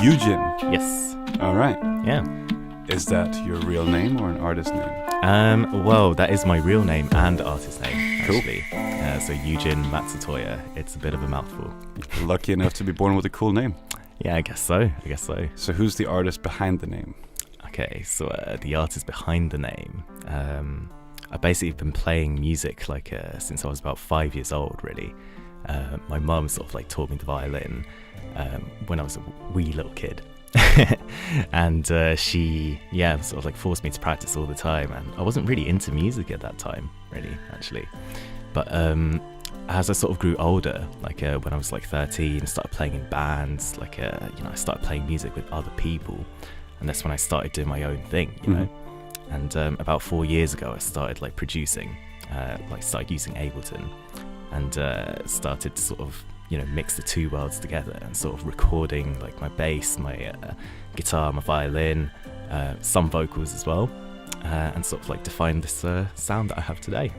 Yujin. Yes. All right. Yeah. Is that your real name or an artist name? Well, that is my real name and artist name, Cool. actually. So Yujin Matsutoya. It's a bit of a mouthful. You're lucky enough to be born with a cool name. Yeah, I guess so. So who's the artist behind the name? Okay, so the artist behind the name. I've basically been playing music since I was about 5 years old, really. My mum sort of taught me the violin when I was a wee little kid. And she sort of forced me to practice all the time, and I wasn't really into music at that time, really, actually. But as I sort of grew older, when I was 13, I started playing in bands, I started playing music with other people, and that's when I started doing my own thing, you know. And about 4 years ago, I started producing, started using Ableton, and started to sort of mix the two worlds together and sort of recording my bass, my guitar, my violin, some vocals as well, and sort of define this sound that I have today.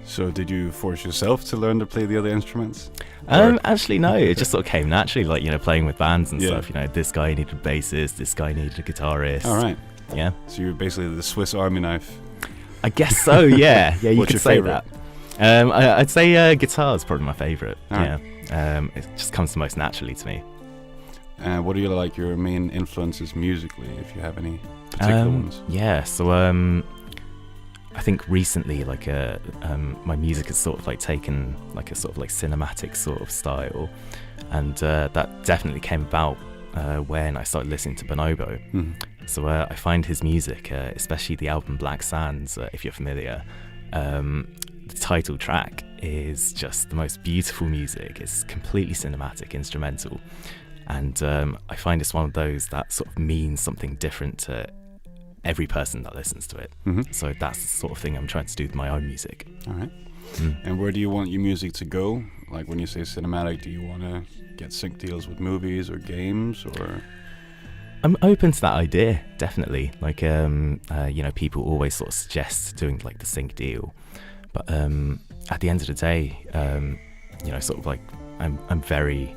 So did you force yourself to learn to play the other instruments? Actually no, it just sort of came naturally, playing with bands and Yeah. stuff. This guy needed a bassist, this guy needed a guitarist. All right. Yeah. So you're basically the Swiss Army knife. I guess so, yeah. Yeah, you What's could your say favourite? that. I'd say guitar is probably my favourite. All right. Yeah. It just comes the most naturally to me. And what are your main influences musically, if you have any particular ones? Yeah, so I think recently my music has sort of taken a sort of cinematic sort of style, and that definitely came about when I started listening to Bonobo. So I find his music, especially the album Black Sands, if you're familiar, the title track is just the most beautiful music. It's completely cinematic, instrumental, and I find it's one of those that sort of means something different to every person that listens to it. So that's the sort of thing I'm trying to do with my own music. All right. And where do you want your music to go? When you say cinematic, do you want to get sync deals with movies or games, or? I'm open to that idea, definitely. People always sort of suggest doing the sync deal, but at the end of the day, I'm very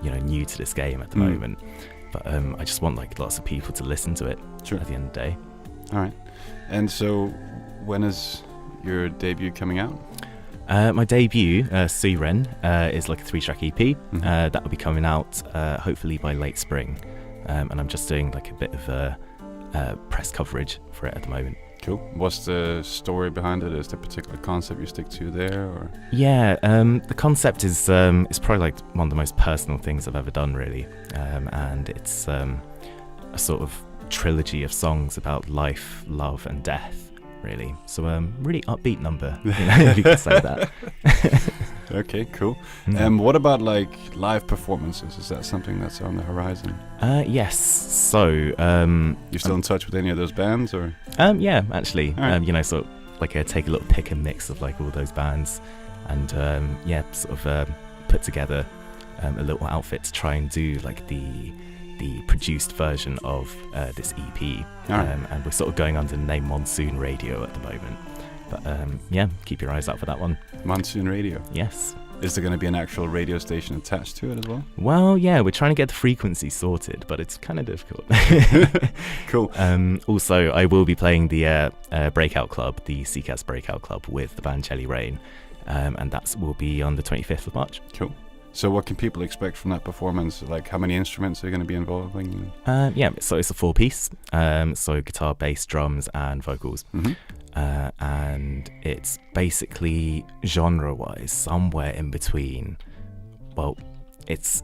new to this game at the moment, but I just want lots of people to listen to it. Sure. At the end of the day. All right. And so when is your debut coming out? My debut, Suren, is a 3-track EP. That will be coming out hopefully by late spring, and I'm just doing a bit of press coverage for it at the moment. Cool. What's the story behind it? Is there a particular concept you stick to there, or? Yeah, the concept is probably one of the most personal things I've ever done, really, and it's a sort of trilogy of songs about life, love, and death, really. So really upbeat number, if you could say that. Okay, cool. What about live performances? Is that something that's on the horizon? Yes. So you're still in touch with any of those bands, or? Yeah, actually. All right. Sort of take a little pick and mix of all those bands, and sort of put together a little outfit to try and do the produced version of this EP. Right. And we're sort of going under the name Monsoon Radio at the moment. But keep your eyes out for that one. Monsoon Radio. Yes. Is there going to be an actual radio station attached to it as well? Well, yeah, we're trying to get the frequency sorted, but it's kind of difficult. Cool. Also, I will be playing the Breakout Club, the CICAS Breakout Club, with the band Jelly Rain, and that will be on the 25th of March. Cool. So what can people expect from that performance? How many instruments are going to be involving? So it's a 4-piece, so guitar, bass, drums, and vocals. And it's basically genre-wise somewhere in between. Well, it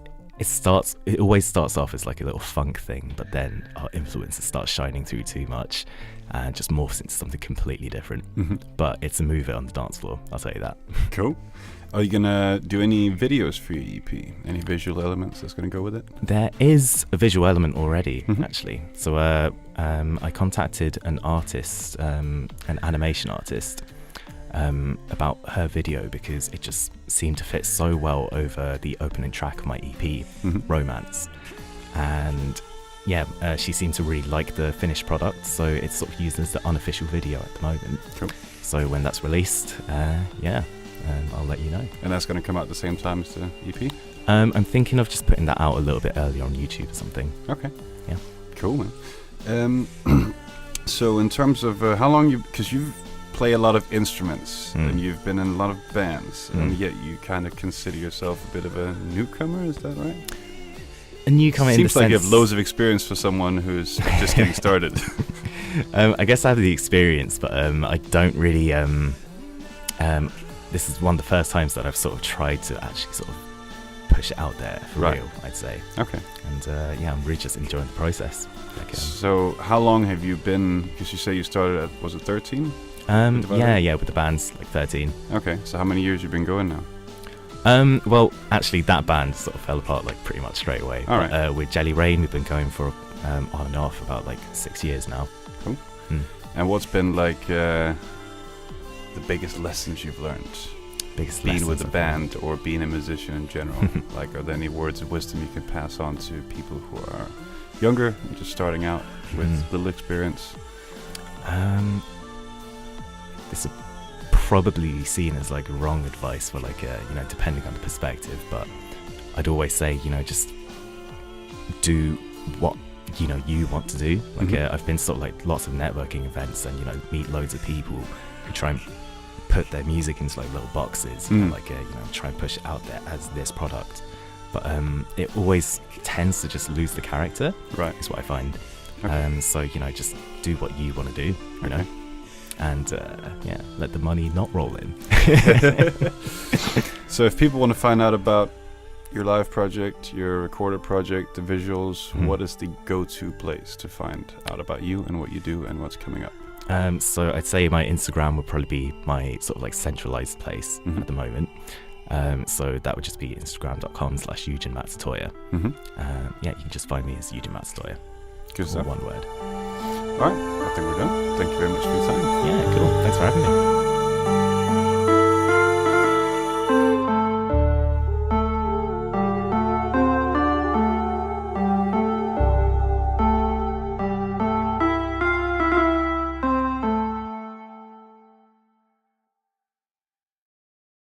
always starts off as a little funk thing, but then our influences start shining through too much and just morphs into something completely different. But it's a mover on the dance floor, I'll tell you that. Cool. Are you gonna do any videos for your EP? Any visual elements that's gonna go with it? There is a visual element already, actually. So I contacted an artist, an animation artist, about her video because it just seemed to fit so well over the opening track of my EP, Romance. And she seemed to really like the finished product, so it's sort of used as the unofficial video at the moment. Cool. So when that's released, I'll let you know. And that's going to come out at the same time as the EP? I'm thinking of just putting that out a little bit earlier on YouTube or something. Okay. Yeah. Cool, man. So in terms of how long because you play a lot of instruments and you've been in a lot of bands, and yet you kind of consider yourself a bit of a newcomer, is that right? A newcomer in the sense... Seems like you have loads of experience for someone who's just getting started. I guess I have the experience, but I don't really... this is one of the first times that I've sort of tried to actually sort of push it out there for real, I'd say. Okay. And yeah, I'm really just enjoying the process. Like, so how long have you been, because you say you started at, was it 13? Yeah, with the band's like 13. Okay, so how many years you been going now? Well, actually, that band sort of fell apart like pretty much straight away. All right. With Jelly Rain, we've been going for on and off about like 6 years now. Cool. And what's been like the biggest lessons you've learned? Biggest being lessons with a band or being a musician in general? Like, are there any words of wisdom you can pass on to people who are younger, just starting out with little experience? This is probably seen as like wrong advice for like depending on the perspective, but I'd always say just do what you want to do. Like I've been sort of like lots of networking events and meet loads of people who try and put their music into like little boxes, try and push it out there as this product, but it always tends to just lose the character, right? Is what I find. Okay. So just do what you want to do, know, and let the money not roll in. So if people want to find out about your live project, your recorded project, the visuals, what is the go-to place to find out about you and what you do and what's coming up? So I'd say my Instagram would probably be my sort of like centralized place at the moment. So that would just be instagram.com/Yujin Matsutoya. You can just find me as Yujin Matsutoya. Good stuff. One word. All right, I think we're done. Thank you very much for your time. Yeah, cool. Thanks for having me.